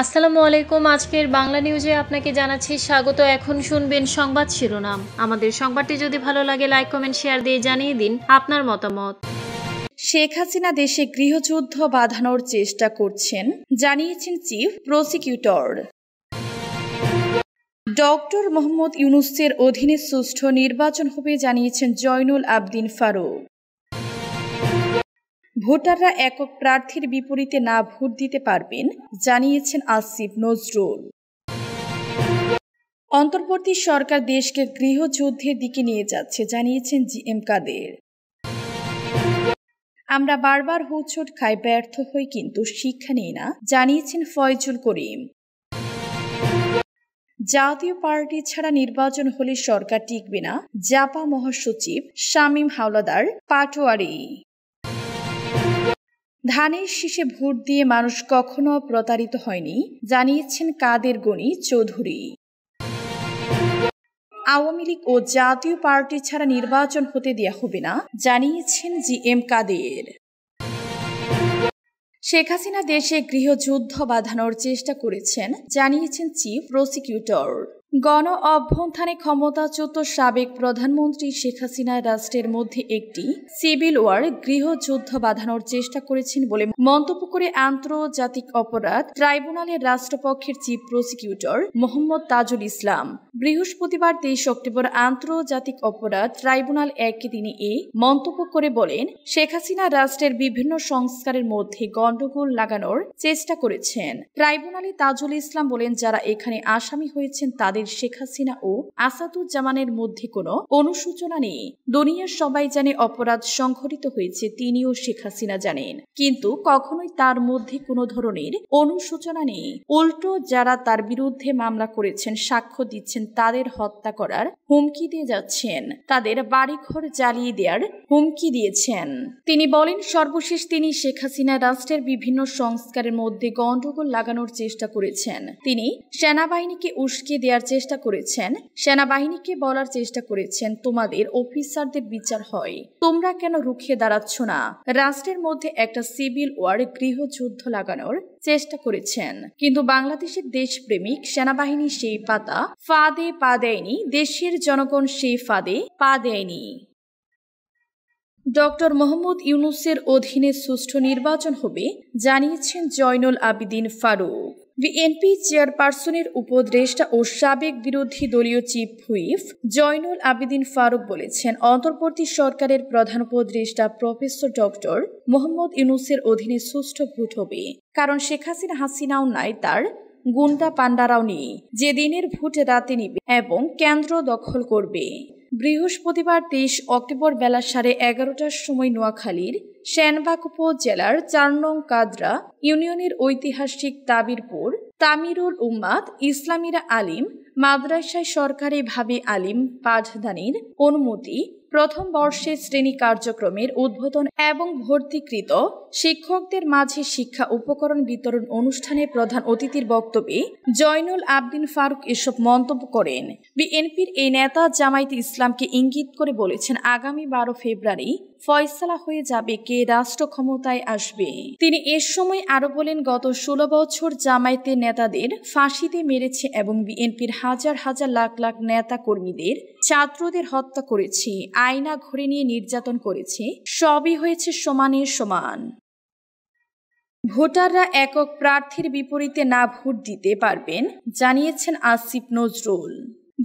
আসসালামু আলাইকুম। আজকের বাংলা নিউজে আপনাকে জানাচ্ছি স্বাগত। এখন শুনবেন সংবাদ শিরোনাম। আমাদের সংবাদটি যদি ভালো লাগে লাইক কমেন্ট শেয়ার দিয়ে জানিয়ে দিন আপনার মতামত। শেখ হাসিনা দেশে গৃহযুদ্ধ বাঁধানোর চেষ্টা করছেন জানিয়েছেন চিফ প্রসিকিউটর। ডক্টর মোহাম্মদ ইউনূসের অধীনে সুষ্ঠু নির্বাচন হবে জানিয়েছেন জয়নুল আবদিন ফারুক। ভোটাররা একক প্রার্থীর বিপরীতে না ভোট দিতে পারবেন জানিয়েছেন আসিফ নজরুল। অন্তর্বর্তী সরকার দেশকে গৃহযুদ্ধের দিকে নিয়ে যাচ্ছে জানিয়েছেন জিএম কাদের। আমরা বারবার হোঁচট খাই, ব্যর্থ হই, কিন্তু শিক্ষা নেই না জানিয়েছেন ফয়জুল করিম। জাতীয় পার্টি ছাড়া নির্বাচন হলে সরকার টিকবে না জাপা মহাসচিব শামীম হাওলাদার পাটোয়ারি। ধানের শীষে ভোট দিয়ে মানুষ কখনো প্রতারিত হয়নি জানিয়েছেন কাদের গনি চৌধুরী। আওয়ামী লীগ ও জাতীয় পার্টি ছাড়া নির্বাচন হতে দেয়া হবে না জানিয়েছেন জিএম কাদের। শেখ হাসিনা দেশে গৃহযুদ্ধ বাঁধানোর চেষ্টা করেছেন জানিয়েছেন চিফ প্রসিকিউটর। গণ অভ্যুত্থানে ক্ষমতাচ্যুত সাবেক প্রধানমন্ত্রী শেখ হাসিনা রাষ্ট্রের মধ্যে একটি সিভিল ওয়ার গৃহযুদ্ধ বাঁধানোর চেষ্টা করেছেন বলে মন্তব্য করে আন্তর্জাতিক অপরাধ ট্রাইব্যুনালের রাষ্ট্রপক্ষের চিফ প্রসিকিউটর মোহাম্মদ তাজুল ইসলাম বৃহস্পতিবার 23 অক্টোবর আন্তর্জাতিক অপরাধ ট্রাইব্যুনাল একে তিনি এই মন্তব্য করে বলেন, শেখ হাসিনা রাষ্ট্রের বিভিন্ন সংস্কারের মধ্যে গণ্ডগোল লাগানোর চেষ্টা করেছেন। ট্রাইব্যুনালে তাজুল ইসলাম বলেন, যারা এখানে আসামি হয়েছেন তাদের শেখ হাসিনা ও আসাদুজ্জামানের মধ্যে কোনো অনুশোচনা নেই। দুনিয়ার সবাই জানে অপরাধ সংঘটিত হয়েছে, তিনিও শেখ হাসিনা জানেন, কিন্তু কখনোই তার মধ্যে কোনো ধরনের অনুশোচনা নেই। উল্টো যারা তার বিরুদ্ধে মামলা করেছেন, সাক্ষ্য দিচ্ছেন, তাদের হত্যা করার হুমকি দিয়ে যাচ্ছেন, তাদের বাড়িঘর জ্বালিয়ে দেওয়ার হুমকি দিয়েছেন। তিনি বলেন, সর্বশেষ তিনি শেখ হাসিনা রাষ্ট্রের বিভিন্ন সংস্কারের মধ্যে গণ্ডগোল লাগানোর চেষ্টা করেছেন। তিনি সেনাবাহিনীকে উস্কে দেওয়ার চেষ্টা করেছেন, সেনাবাহিনীকে বলার চেষ্টা করেছেন তোমাদের অফিসারদের বিচার হয়, তোমরা কেন রুখে দাঁড়াচ্ছ না। রাষ্ট্রের মধ্যে একটা সিভিল ওয়ার গৃহযুদ্ধ লাগানোর চেষ্টা করেছেন, কিন্তু বাংলাদেশের দেশপ্রেমিক সেনাবাহিনী সেই ফাঁদে পা দেয়নি, দেশের জনগণ সেই ফাঁদে পা দেয়নি। ডক্টর মোহাম্মদ ইউনূসের অধীনে সুষ্ঠু নির্বাচন হবে জানিয়েছেন জয়নুল আবেদিন ফারুক। বিএনপি চেয়ারপারসনের উপদেষ্টা ও সাবেক বিরোধী দলীয় চিফ হুইপ জয়নুল আবেদিন ফারুক বলেছেন, অন্তর্বর্তী সরকারের প্রধান উপদেষ্টা প্রফেসর ডক্টর মোহাম্মদ ইউনূসের অধীনে সুষ্ঠু ভোট হবে, কারণ শেখ হাসিনাও নাই, তার গুন্ডা পান্ডারাও নেই যে দিনের ভোট রাতে নিবে এবং কেন্দ্র দখল করবে। বৃহস্পতিবার 23 অক্টোবর বেলা 11:30টার সময় নোয়াখালীর সেনবাগ উপজেলার 4 নং কাদরা ইউনিয়নের ঐতিহাসিক তাবিরপুর তামিরুল উম্মাত ইসলামীরা আলিম মাদ্রাসায় সরকারিভাবে আলিম পাঠদানের অনুমতি, প্রথম বর্ষের শ্রেণী কার্যক্রমের উদ্বোধন এবং ভর্তিকৃত শিক্ষকদের মাঝে শিক্ষা উপকরণ বিতরণ অনুষ্ঠানে প্রধান অতিথির বক্তব্যে জয়নুল আবেদিন ফারুক এসব মন্তব্য করেন। বিএনপির এই নেতা জামায়াতে ইসলামকে ইঙ্গিত করে বলেছেন, আগামী 12 ফেব্রুয়ারি ফয়সালা হয়ে যাবে কে রাষ্ট্র ক্ষমতায় আসবে। তিনি এর সময় আরো বলেন, গত 16 বছর জামায়াতের নেতাদের ফাঁসিতে মেরেছে এবং বিএনপির হাজার হাজার লাখ লাখ নেতা কর্মীদের ছাত্রদের হত্যা করেছে, আয়না ঘরে নিয়ে নির্যাতন করেছে, সবই হয়েছে সমানের সমান। ভোটাররা একক প্রার্থীর বিপরীতে না ভোট দিতে পারবেন জানিয়েছেন আসিফ নজরুল।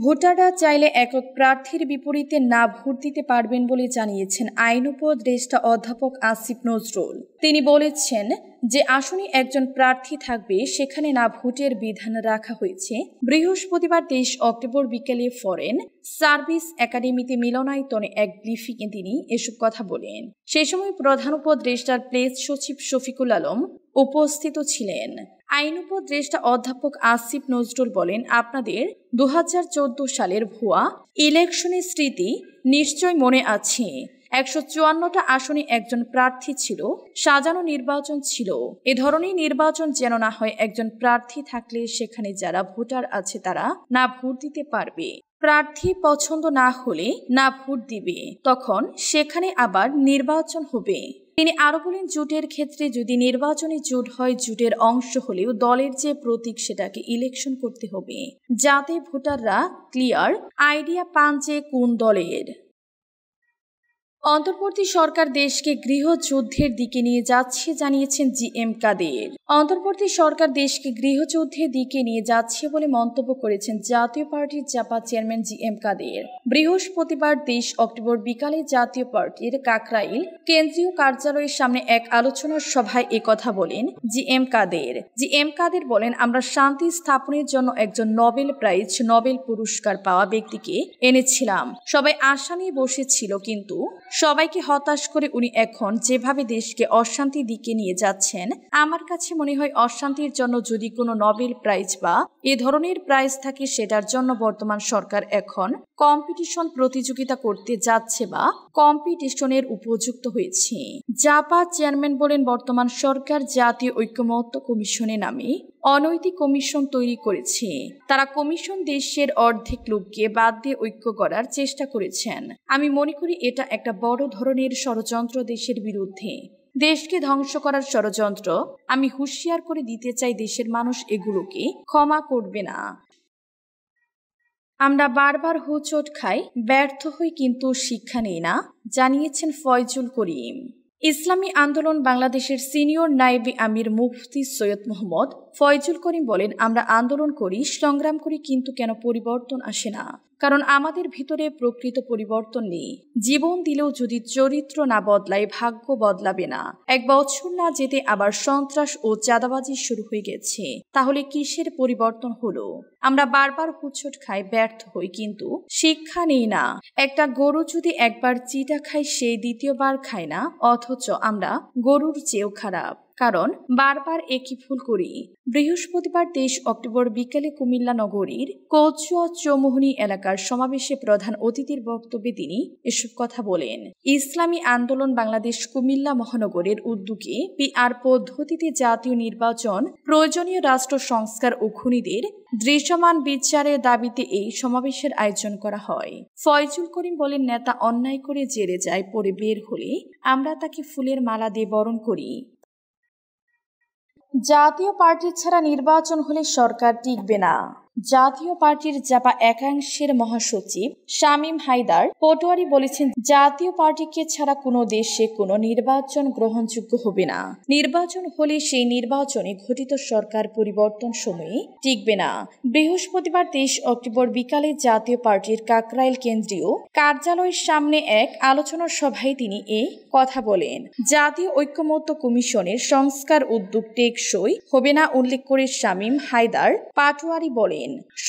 ভোটাররা চাইলে একক প্রার্থীর বিপরীতে না ভোট দিতে পারবেন বলে জানিয়েছেন আইন উপদেষ্টা অধ্যাপক আসিফ নজরুল। তিনি বলেছেন যে আসনে একজন প্রার্থী থাকবে সেখানে না ভোটের বিধান রাখা হয়েছে। বৃহস্পতিবার 23 অক্টোবর বিকেলে ফরেন সার্ভিস একাডেমিতে মিলনায়তনে এক ব্রিফিংয়ে তিনি এসব কথা বলেন। সে সময় প্রধান উপদেষ্টার প্রেস সচিব শফিকুল আলম উপস্থিত ছিলেন। আইন উপদেষ্টা অধ্যাপক আসিফ নজরুল বলেন, আপনাদের 2014 সালের ভুয়া ইলেকশনের স্মৃতি নিশ্চয় মনে আছে। 154টা আসনে একজন প্রার্থী ছিল, সাজানো নির্বাচন ছিল। এ ধরনের নির্বাচন যেন না হয়। একজন প্রার্থী থাকলে সেখানে যারা ভোটার আছে তারা না ভোট দিতে পারবে, প্রার্থী পছন্দ না হলে না ভোট দিবে, তখন সেখানে আবার নির্বাচন হবে। তিনি আরো বলেন, জোটের ক্ষেত্রে যদি নির্বাচনী জোট হয়, জোটের অংশ হলেও দলের যে প্রতীক সেটাকে ইলেকশন করতে হবে, যাতে ভোটাররা ক্লিয়ার আইডিয়া পান যে কোন দলের। অন্তর্বর্তী সরকার দেশকে গৃহযুদ্ধের দিকে নিয়ে যাচ্ছে জানিয়েছেন জিএম কাদের। অন্তর্বর্তী সরকার দেশকে গৃহযুদ্ধের দিকে নিয়ে যাচ্ছে বলে মন্তব্য করেছেন জাতীয় পার্টির জাপা চেয়ারম্যান জিএম কাদের। বৃহস্পতিবার 23 অক্টোবর বিকালে জাতীয় পার্টির কাকরাইল কেন্দ্রীয় কার্যালয়ের সামনে এক আলোচনা সভায় একথা বলেন জিএম কাদের। জিএম কাদের বলেন, আমরা শান্তি স্থাপনের জন্য একজন নোবেল পুরস্কার পাওয়া ব্যক্তিকে এনেছিলাম। সবাই আশা নিয়ে বসেছিল, কিন্তু সবাইকে হতাশ করে উনি এখন যেভাবে দেশকে অশান্তির দিকে নিয়ে যাচ্ছেন, আমার কাছে মনে হয় অশান্তির জন্য যদি কোনো নোবেল প্রাইজ বা এ ধরনের প্রাইজ থাকে, সেটার জন্য বর্তমান সরকার এখন কম্পিটিশন প্রতিযোগিতা করতে যাচ্ছে বা কম্পিটিশনের উপযুক্ত হয়েছে। জাপা চেয়ারম্যান বলেন, বর্তমান সরকার জাতীয় ঐক্যমত্য কমিশনের নামে অনৈতিক কমিশন তৈরি করেছে। তারা কমিশন দেশের অর্ধেক লোককে বাদ দিয়ে ঐক্য করার চেষ্টা করেছেন। আমি মনে করি এটা একটা বড় ধরনের ষড়যন্ত্র দেশের বিরুদ্ধে, দেশকে ধ্বংস করার ষড়যন্ত্র। আমি হুঁশিয়ার করে দিতে চাই, দেশের মানুষ এগুলোকে ক্ষমা করবে না। আমরা বারবার হোঁচট খাই, ব্যর্থ হই, কিন্তু শিক্ষা নেই না, জানিয়েছেন ফয়জুল করিম। ইসলামী আন্দোলন বাংলাদেশের সিনিয়র নায়েবে আমির মুফতি সৈয়দ মোহাম্মদ ফয়জুল করিম বলেন, আমরা আন্দোলন করি, সংগ্রাম করি, কিন্তু কেন পরিবর্তন আসে না? কারণ আমাদের ভিতরে প্রকৃত পরিবর্তন নেই। জীবন দিলেও যদি চরিত্র না বদলায়, ভাগ্য বদলাবে না। 1 বছর না যেতে আবার সন্ত্রাস ও চাঁদাবাজি শুরু হয়ে গেছে, তাহলে কিসের পরিবর্তন হলো? আমরা বারবার হোঁচট খাই, ব্যর্থ হই, কিন্তু শিক্ষা নেই না। একটা গরু যদি একবার চিটা খায়, সে দ্বিতীয়বার খায় না, অথচ আমরা গরুর চেয়েও খারাপ, কারণ বারবার একই ভুল করি। বৃহস্পতিবার 23 অক্টোবর বিকেলে কুমিল্লা নগরীর কচুয়া চৌমুহনী এলাকার সমাবেশে প্রধান অতিথির বক্তব্যে তিনি এসব কথা বলেন। ইসলামী আন্দোলন বাংলাদেশ কুমিল্লা মহানগরের উদ্যোগে পিআর পদ্ধতিতে জাতীয় নির্বাচন, প্রয়োজনীয় রাষ্ট্র সংস্কার ও খুনিদের দৃশ্যমান বিচারের দাবিতে এই সমাবেশের আয়োজন করা হয়। ফয়জুল করিম বলেন, নেতা অন্যায় করে জেলে যায়, পরে বের হলে আমরা তাকে ফুলের মালা দিয়ে বরণ করি। জাতীয় পার্টি ছাড়া নির্বাচন হলে সরকার টিকবে না। জাতীয় পার্টির জাপা একাংশের মহাসচিব শামীম হায়দার পটোয়ারি বলেছেন, জাতীয় পার্টিকে ছাড়া কোনো দেশে কোনো নির্বাচন গ্রহণযোগ্য হবে না। নির্বাচন হলে সেই নির্বাচনে ঘটিত সরকার পরিবর্তন সময়ে টিকবে না। বৃহস্পতিবার 23 অক্টোবর বিকালে জাতীয় পার্টির কাকরাইল কেন্দ্রীয় কার্যালয়ের সামনে এক আলোচনা সভায় তিনি এই কথা বলেন। জাতীয় ঐক্যমত্য কমিশনের সংস্কার উদ্যোগ টেকসই হবে না উল্লেখ করে শামীম হায়দার পাটোয়ারি বলেন,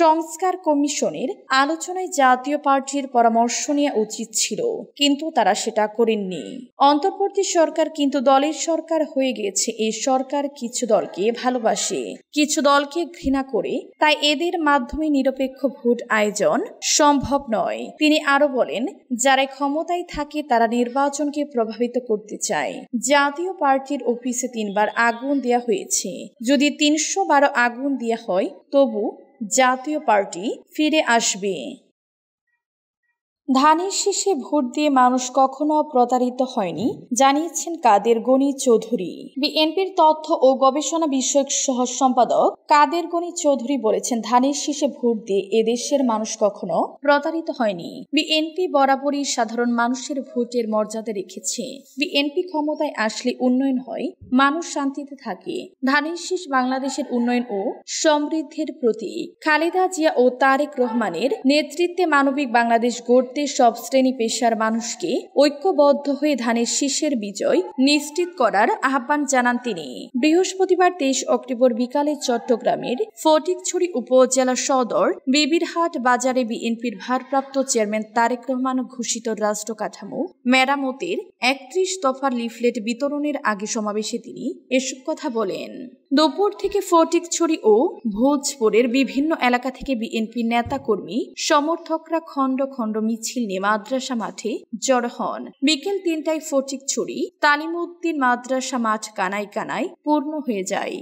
সংস্কার কমিশনের আলোচনায় জাতীয় পার্টির পরামর্শ নেওয়া উচিত ছিল, কিন্তু তারা সেটা করেননি। অন্তর্বর্তী সরকার কিন্তু দলের সরকার হয়ে গেছে। এই সরকার কিছু দলকে ভালোবাসে, কিছু দলকে ঘৃণা করে, তাই এদের মাধ্যমে নিরপেক্ষ ভোট আয়োজন সম্ভব নয়। তিনি আরো বলেন, যারা ক্ষমতায় থাকে তারা নির্বাচনকে প্রভাবিত করতে চায়। জাতীয় পার্টির অফিসে 3 বার আগুন দেওয়া হয়েছে। যদি 312 আগুন দেওয়া হয়, তবু জাতীয় পার্টি ফিরে আসবে। ধানের শীষে ভোট দিয়ে মানুষ কখনো প্রতারিত হয়নি, জানিয়েছেন কাদের গনি চৌধুরী। বিএনপির তথ্য ও গবেষণা বিষয়ক সহ সম্পাদক কাদের গনি চৌধুরী বলেছেন, ধানের শীষে ভোট দিয়ে এদেশের মানুষ কখনো প্রতারিত হয়নি। বিএনপি বরাবরই সাধারণ মানুষের ভোটের মর্যাদা রেখেছে। বিএনপি ক্ষমতায় আসলে উন্নয়ন হয়, মানুষ শান্তিতে থাকে। ধানের শীষ বাংলাদেশের উন্নয়ন ও সমৃদ্ধির প্রতীক। খালেদা জিয়া ও তারেক রহমানের নেতৃত্বে মানবিক বাংলাদেশ গড়তে সব শ্রেণী পেশার মানুষকে ঐক্যবদ্ধ হয়ে ধানের শীষের বিজয় নিশ্চিত করার আহ্বান জানান তিনি। বৃহস্পতিবার 23 অক্টোবর বিকালে চট্টগ্রামের ফটিকছড়ি উপজেলা সদর বিবিরহাট বাজারে বিএনপির ভারপ্রাপ্ত চেয়ারম্যান তারেক রহমান ঘোষিত রাষ্ট্র কাঠামো মেরামতের 31 দফার লিফলেট বিতরণের আগে সমাবেশে তিনি এসব কথা বলেন। দুপুর থেকে ফটিকছড়ি ও ভোজপুরের বিভিন্ন এলাকা থেকে বিএনপি নেতাকর্মী সমর্থকরা খণ্ড খণ্ড মিছিল নিয়ে মাদ্রাসা মাঠে জড়ো হন। বিকেল 3টায় ফটিকছড়ি তালিমউদ্দিন মাদ্রাসা মাঠ কানায় কানায় পূর্ণ হয়ে যায়।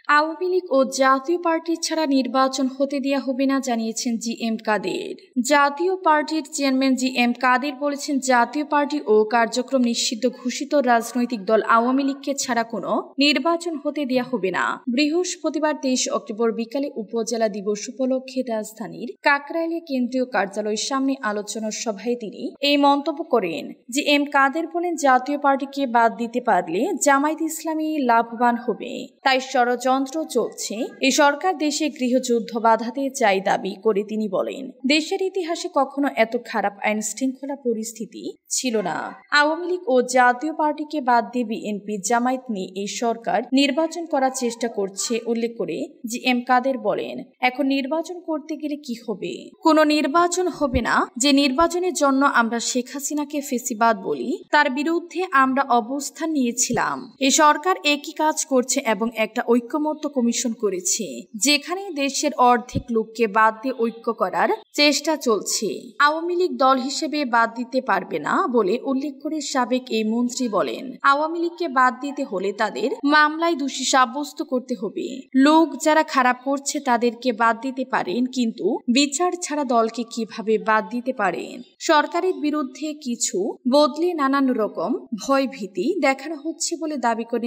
আওয়ামী লীগ ও জাতীয় পার্টি ছাড়া নির্বাচন হতে দেওয়া হবে না জানিয়েছেন জি.এম. কাদের। জাতীয় পার্টির চেয়ারম্যান জি.এম. কাদের বলেছেন, জাতীয় পার্টি ও কার্যক্রম নিষিদ্ধ ঘোষিত রাজনৈতিক দল আওয়ামী লীগকে ছাড়া কোনো নির্বাচন হতে দেওয়া হবে না। বৃহস্পতিবার 23 অক্টোবর বিকালে উপজেলা দিবস উপলক্ষে রাজধানীর কাকরাইলে কেন্দ্রীয় কার্যালয়ের সামনে আলোচনা সভায় তিনি এই মন্তব্য করেন। জি.এম. কাদের বলেন, জাতীয় পার্টিকে বাদ দিতে পারলে জামায়াত ইসলামী লাভবান হবে, তাই ষড়যন্ত্র চলছে। এই সরকার দেশে গৃহযুদ্ধ বাধাতে চাই দাবি করে তিনি বলেন, দেশের ইতিহাসে কখনো এত খারাপ আইন শৃঙ্খলা পরিস্থিতি ছিল না। আওয়ামী লীগ ও জাতীয় পার্টিকে বাদ দিয়ে বিএনপি জামায়াত নিয়ে এই সরকার নির্বাচন করার চেষ্টা করছে উল্লেখ করে জি.এম. কাদের বলেন, এখন নির্বাচন করতে গেলে কি হবে? কোনো নির্বাচন হবে না। যে নির্বাচনের জন্য আমরা শেখ হাসিনাকে ফেসিবাদ বলি, তার বিরুদ্ধে আমরা অবস্থান নিয়েছিলাম। এই সরকার একই কাজ করছে এবং একটা ঐক্যমত্য কমিশন করেছে, যেখানে দেশের অর্ধেক লোককে বাদ দিয়ে ঐক্য করার চেষ্টা চলছে। আওয়ামী লীগ দল হিসেবে বাদ দিতে পারবে না বলে উল্লেখ করে সাবেক এই মন্ত্রী বলেন, আওয়ামী লীগকে বাদ দিতে হলে তাদের মামলায় দোষী সাব্যস্ত করতে হবে। লোক যারা খারাপ করছে তাদেরকে বাদ দিতে পারেন, কিন্তু বিচার ছাড়া দলকে কিভাবে বাদ দিতে পারেন? সরকারের বিরুদ্ধে কিছু বদলে নানান রকম ভয় ভীতি দেখানো হচ্ছে বলে দাবি করে